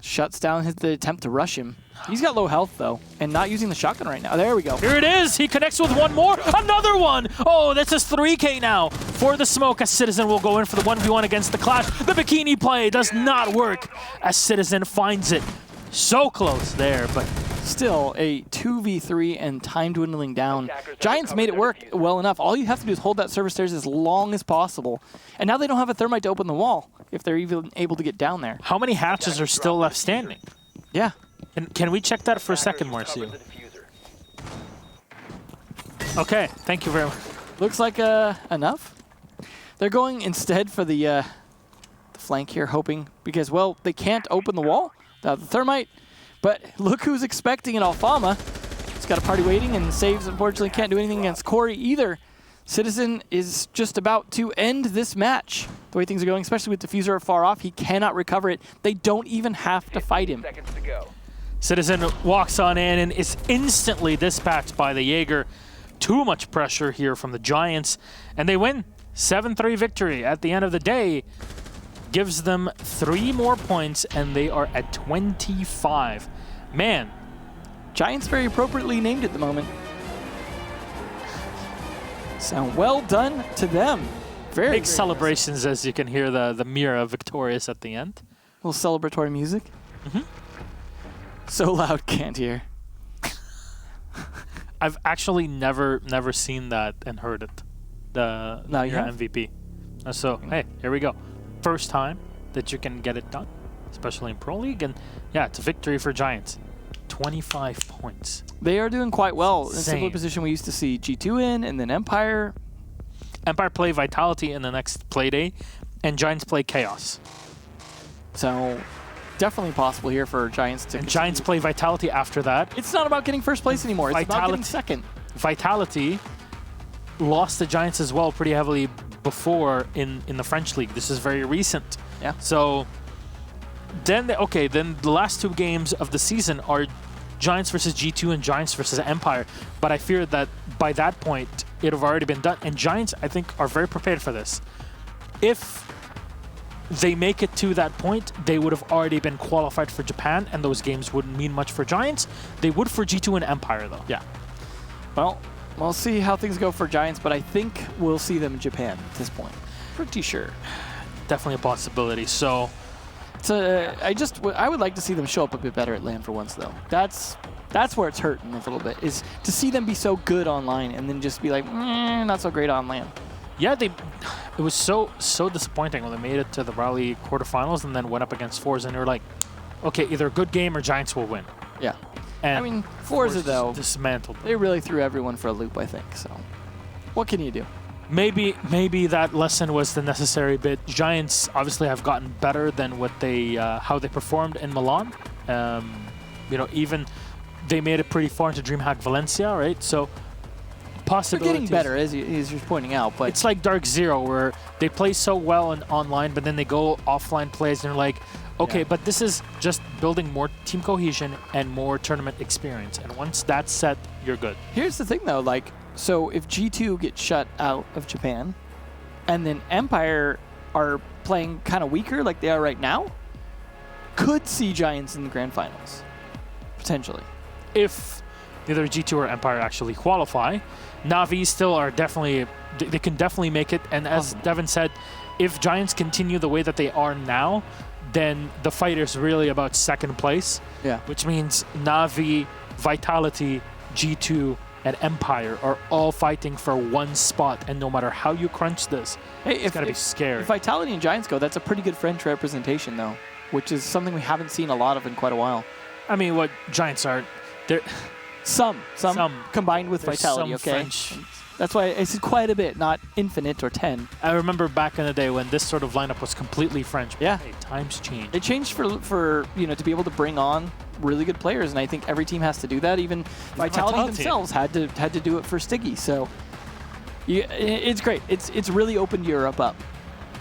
shuts down the attempt to rush him. He's got low health, though, and not using the shotgun right now. There we go. Here it is. He connects with one more. Another one. Oh, that's his 3K now for the smoke, as Citizen will go in for the 1v1 against the Clash. The bikini play does not work as Citizen finds it. So close there, but still a 2v3 and time dwindling down. Giants made it work well enough. All you have to do is hold that server stairs as long as possible. And now they don't have a thermite to open the wall if they're even able to get down there. How many hatches are still left standing? Yeah. And can we check that for a second, Marcio? Okay, thank you very much. Looks like enough. They're going instead for the flank here, hoping, because, well, they can't open the wall. The thermite, but look who's expecting an Alfama. He's got a party waiting, and Saves unfortunately can't do anything against Corey either. Citizen is just about to end this match. The way things are going, especially with Diffuser far off, he cannot recover it. They don't even have to fight him. Citizen walks on in and is instantly dispatched by the Jaeger. Too much pressure here from the Giants, and they win. 7-3 victory at the end of the day. Gives them 3 more points, and they are at 25. Man. Giants very appropriately named at the moment. So well done to them. Very big celebrations, as you can hear the Mira victorious at the end. A little celebratory music. Mm-hmm. So loud, can't hear. I've actually never seen that and heard it. The Mira MVP. So, hey, here we go. First time that you can get it done, especially in Pro League, and yeah, it's a victory for Giants. 25 points. They are doing quite well. In a Insane. similar position we used to see G2 in, and then Empire. Empire play Vitality in the next play day, and Giants play Chaos. So definitely possible here for Giants to And Giants play Vitality after that. It's not about getting first place anymore. It's about getting second. Vitality lost the Giants as well pretty heavily before in the French league. This is very recent. Yeah. So then, then the last 2 games of the season are Giants versus G2 and Giants versus Empire. But I fear that by that point, it have already been done. And Giants, I think, are very prepared for this. If they make it to that point, they would have already been qualified for Japan, and those games wouldn't mean much for Giants. They would for G2 and Empire, though. Yeah. Well, we'll see how things go for Giants, but I think we'll see them in Japan at this point. Pretty sure. Definitely a possibility. So I would like to see them show up a bit better at LAN for once, though. That's where it's hurting a little bit, is to see them be so good online and then just be like, not so great on LAN. Yeah, it was so disappointing when they made it to the Rally quarterfinals and then went up against Forza, and they were like, okay, either a good game or Giants will win. Yeah. And I mean, Forza, though, dismantled. They really threw everyone for a loop, I think. So what can you do? Maybe that lesson was the necessary bit. Giants obviously have gotten better than what they how they performed in Milan. Even they made it pretty far into DreamHack Valencia, right? So possibilities. They're getting better, as you're pointing out, but it's like Dark Zero, where they play so well in online, but then they go offline plays and they're like, okay, but this is just building more team cohesion and more tournament experience. And once that's set, you're good. Here's the thing, though. So if G2 gets shut out of Japan, and then Empire are playing kind of weaker like they are right now, could see Giants in the grand finals, potentially. If either G2 or Empire actually qualify, Na'Vi still are definitely, they can definitely make it. And as Devin said, if Giants continue the way that they are now, then the fight is really about second place. Yeah. Which means Na'Vi, Vitality, G2, and Empire are all fighting for one spot. And no matter how you crunch this, it's got to be scary. If Vitality and Giants go, that's a pretty good French representation, though, which is something we haven't seen a lot of in quite a while. I mean, what Giants are, they're... Some combined with Vitality, okay? French. That's why I said quite a bit, not infinite or 10. I remember back in the day when this sort of lineup was completely French. Yeah. Hey, times change. It changed for to be able to bring on really good players, and I think every team has to do that. Even Vitality themselves had to do it for Stiggy. So it's great. It's really opened Europe up.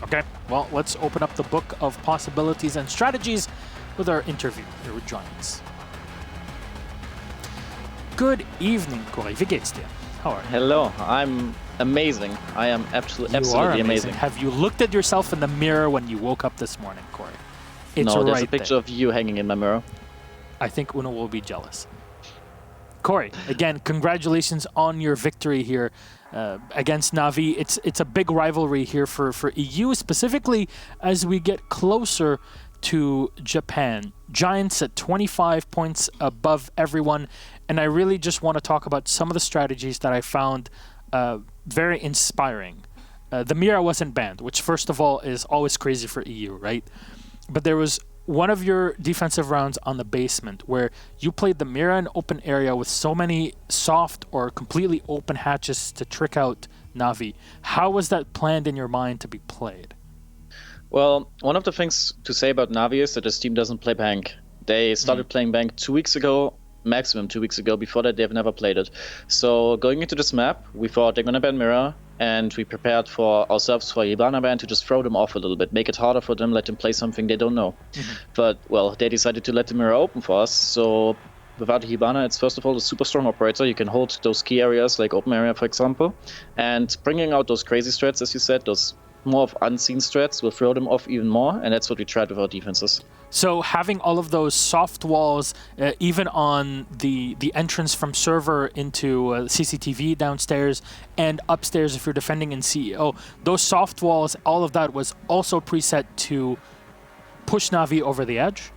Okay, well, let's open up the book of possibilities and strategies with our interview here with Giants. Good evening, Corey. Wie geht's dir? How are you? Hello, I'm amazing. I am absolutely amazing. Have you looked at yourself in the mirror when you woke up this morning, Corey? It's no, there's right a picture there. of you hanging in my mirror. I think Uno will be jealous. Corey, again, congratulations on your victory here against Na'Vi. It's a big rivalry here for EU, specifically as we get closer to Japan. Giants at 25 points above everyone. And I really just want to talk about some of the strategies that I found very inspiring. The Mira wasn't banned, which first of all is always crazy for EU, right? But there was one of your defensive rounds on the basement where you played the Mira in open area with so many soft or completely open hatches to trick out Na'Vi. How was that planned in your mind to be played? Well, one of the things to say about Na'Vi is that this team doesn't play Bank. They started playing Bank 2 weeks ago, maximum 2 weeks ago. Before that, they've never played it. So going into this map, we thought they're going to ban Mira, and we prepared for ourselves for Hibana ban to just throw them off a little bit, make it harder for them, let them play something they don't know. But, well, they decided to let the Mira open for us. So without Hibana, it's first of all a super strong operator. You can hold those key areas like open area, for example. And bringing out those crazy strats, as you said, those more of unseen strats will throw them off even more, and that's what we tried with our defenses. So having all of those soft walls, even on the entrance from server into CCTV downstairs and upstairs if you're defending in CEO, those soft walls, all of that was also preset to push Na'Vi over the edge?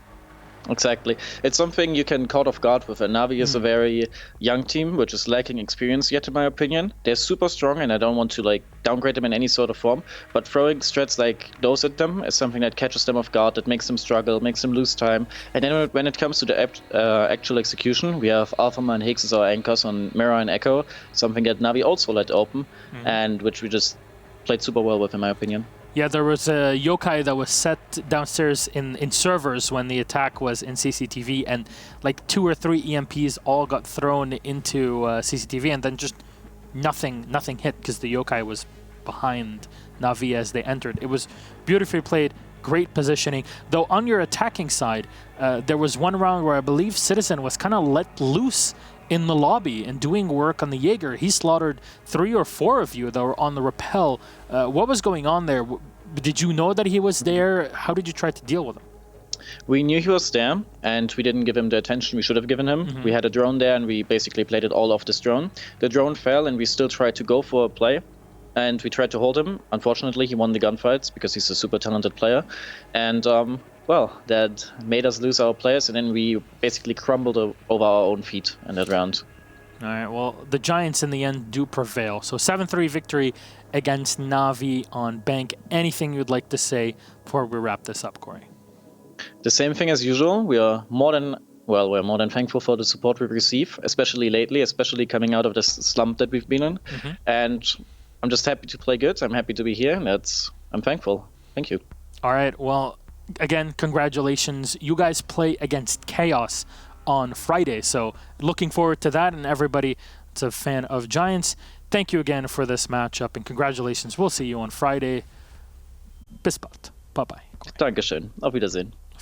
Exactly. It's something you can caught off guard with. And Navi is a very young team, which is lacking experience yet, in my opinion. They're super strong, and I don't want to like downgrade them in any sort of form. But throwing strats like those at them is something that catches them off guard, that makes them struggle, makes them lose time. And then when it comes to the actual execution, we have Alphama and Higgs as our anchors on Mirror and Echo, something that Navi also let open, and which we just played super well with, in my opinion. Yeah, there was a yokai that was set downstairs in servers when the attack was in CCTV, and like 2 or 3 EMPs all got thrown into CCTV, and then just nothing hit because the yokai was behind Navi as they entered. It was beautifully played, great positioning. Though on your attacking side, there was one round where I believe Citizen was kind of let loose in the lobby and doing work on the Jaeger. He slaughtered 3 or 4 of you that were on the rappel. What was going on there? Did you know that he was there? How did you try to deal with him? We knew he was there, and we didn't give him the attention we should have given him. We had a drone there, and we basically played it all off this drone. The drone fell, and we still tried to go for a play, and we tried to hold him. Unfortunately, he won the gunfights because he's a super talented player. And well, that made us lose our players, and then we basically crumbled over our own feet in that round. All right, well, the Giants in the end do prevail. So 7-3 victory against Navi on Bank. Anything you'd like to say before we wrap this up, Corey? The same thing as usual. We're more than thankful for the support we receive, especially lately, especially coming out of this slump that we've been in. And I'm just happy to play good. I'm happy to be here, and I'm thankful. Thank you. All right, well, again, congratulations. You guys play against Chaos on Friday, so looking forward to that. And everybody that's a fan of Giants, thank you again for this matchup, and congratulations. We'll see you on Friday. Bis bald. Bye-bye. Dankeschön. Auf Wiedersehen.